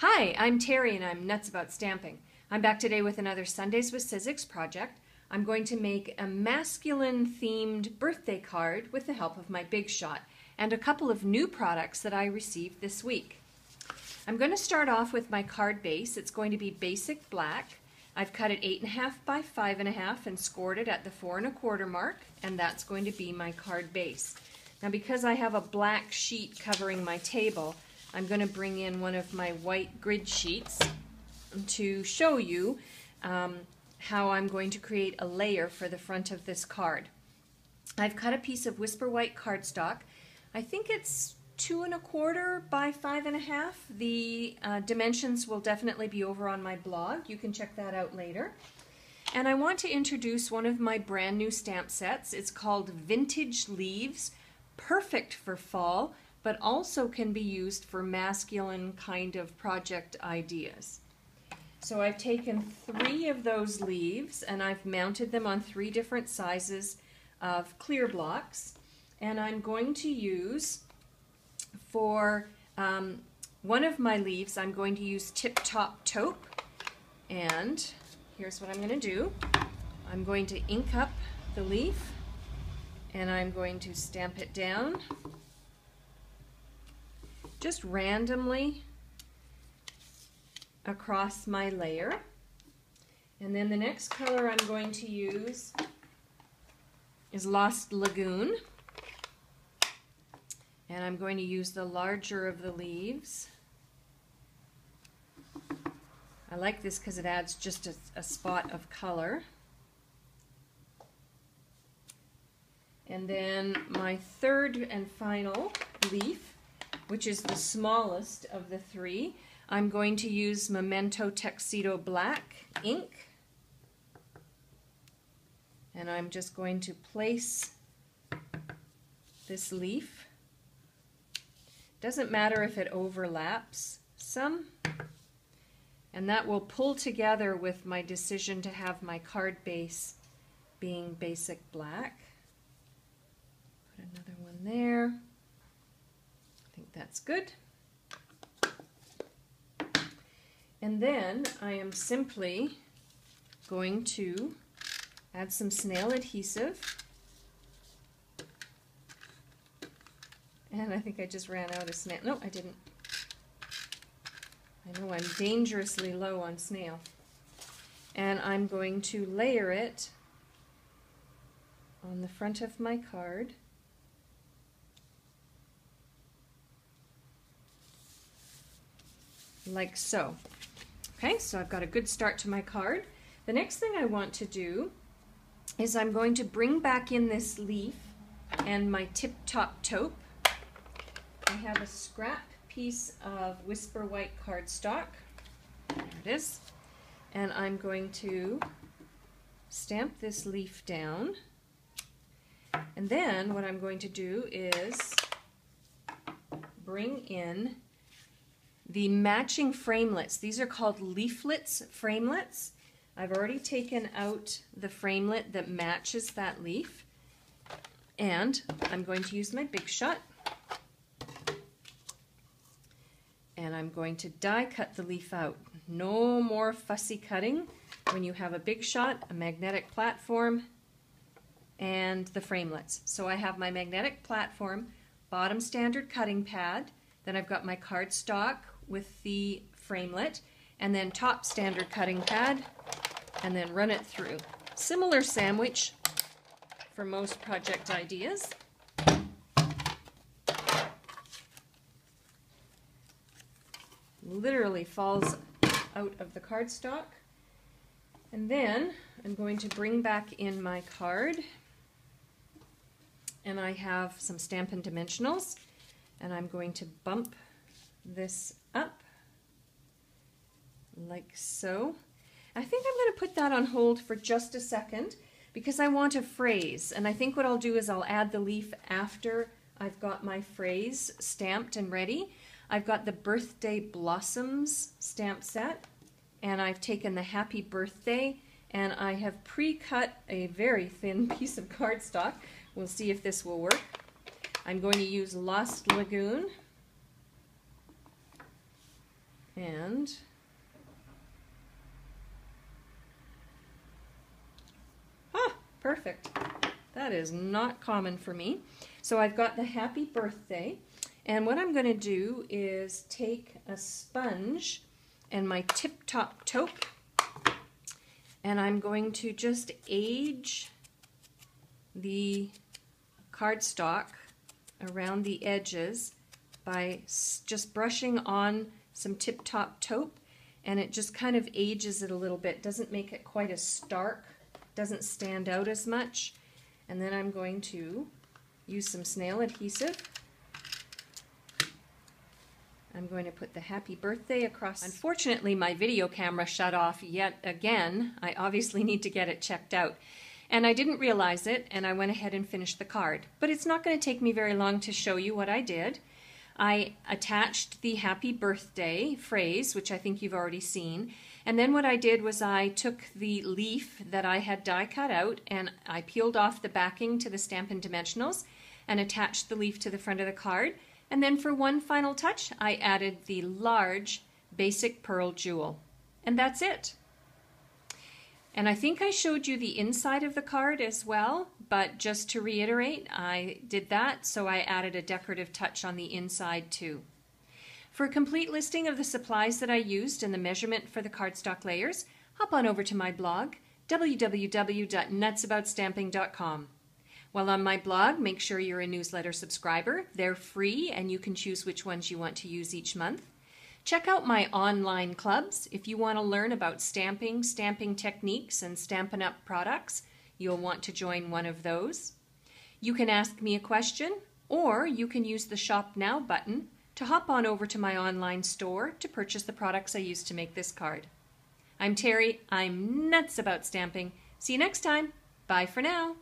Hi, I'm Terry and I'm nuts about stamping. I'm back today with another Sundays with Sizzix project. I'm going to make a masculine themed birthday card with the help of my Big Shot and a couple of new products that I received this week. I'm going to start off with my card base. It's going to be basic black. I've cut it 8.5 by 5.5 and scored it at the 4 1/4 mark, and that's going to be my card base. Now because I have a black sheet covering my table, I'm going to bring in one of my white grid sheets to show you how I'm going to create a layer for the front of this card. I've cut a piece of Whisper White cardstock. I think it's 2 1/4 by 5.5. The dimensions will definitely be over on my blog. You can check that out later. And I want to introduce one of my brand new stamp sets. It's called Vintage Leaves, perfect for fall, but also can be used for masculine kind of project ideas. So I've taken 3 of those leaves and I've mounted them on 3 different sizes of clear blocks, and I'm going to use for one of my leaves, I'm going to use Tip Top Taupe, and here's what I'm going to do. I'm going to ink up the leaf and I'm going to stamp it down just randomly across my layer. And then the next color I'm going to use is Lost Lagoon. And I'm going to use the larger of the leaves. I like this because it adds just a spot of color. And then my third and final leaf, which is the smallest of the 3, I'm going to use Memento Tuxedo Black ink. And I'm just going to place this leaf. Doesn't matter if it overlaps some. And that will pull together with my decision to have my card base being basic black. Put another one there. I think that's good. And then I am simply going to add some snail adhesive. And I think I just ran out of snail. No, I didn't. I know I'm dangerously low on snail. And I'm going to layer it on the front of my card. Like so. Okay, so I've got a good start to my card. The next thing I want to do is I'm going to bring back in this leaf and my Tip Top Taupe. I have a scrap piece of Whisper White cardstock. There it is. And I'm going to stamp this leaf down. And then what I'm going to do is bring in the matching framelits. These are called leaflets framelits. I've already taken out the framelit that matches that leaf, and I'm going to use my Big Shot, and I'm going to die cut the leaf out. No more fussy cutting when you have a Big Shot, a magnetic platform, and the framelits. So I have my magnetic platform, bottom standard cutting pad, then I've got my cardstock with the framelit, and then top standard cutting pad, and then run it through. Similar sandwich for most project ideas. Literally falls out of the cardstock. And then I'm going to bring back in my card, and I have some Stampin' Dimensionals, and I'm going to bump this up like so. I think I'm going to put that on hold for just a second because I want a phrase, and I think what I'll do is I'll add the leaf after I've got my phrase stamped and ready. I've got the Birthday Blossoms stamp set, and I've taken the Happy Birthday, and I have pre-cut a very thin piece of cardstock. We'll see if this will work. I'm going to use Lost Lagoon, And perfect. That is not common for me. So I've got the happy birthday, and what I'm going to do is take a sponge and my tip-top taupe, and I'm going to just age the cardstock around the edges by just brushing on some tip-top taupe, and it just kind of ages it a little bit. Doesn't make it quite as stark, doesn't stand out as much. And then I'm going to use some snail adhesive. I'm going to put the happy birthday across. Unfortunately, my video camera shut off yet again. I obviously need to get it checked out. And I didn't realize it, and I went ahead and finished the card. But it's not going to take me very long to show you what I did. I attached the happy birthday phrase, which I think you've already seen. And then what I did was I took the leaf that I had die cut out, and I peeled off the backing to the Stampin' Dimensionals and attached the leaf to the front of the card. And then for one final touch, I added the large basic pearl jewel. And that's it. And I think I showed you the inside of the card as well, but just to reiterate, I did that, so I added a decorative touch on the inside too. For a complete listing of the supplies that I used and the measurement for the cardstock layers, hop on over to my blog, www.nutsaboutsstamping.com. While on my blog, make sure you're a newsletter subscriber. They're free and you can choose which ones you want to use each month. Check out my online clubs if you want to learn about stamping, stamping techniques, and Stampin' Up! Products. You'll want to join one of those. You can ask me a question, or you can use the Shop Now button to hop on over to my online store to purchase the products I used to make this card. I'm Terry. I'm nuts about stamping. See you next time. Bye for now.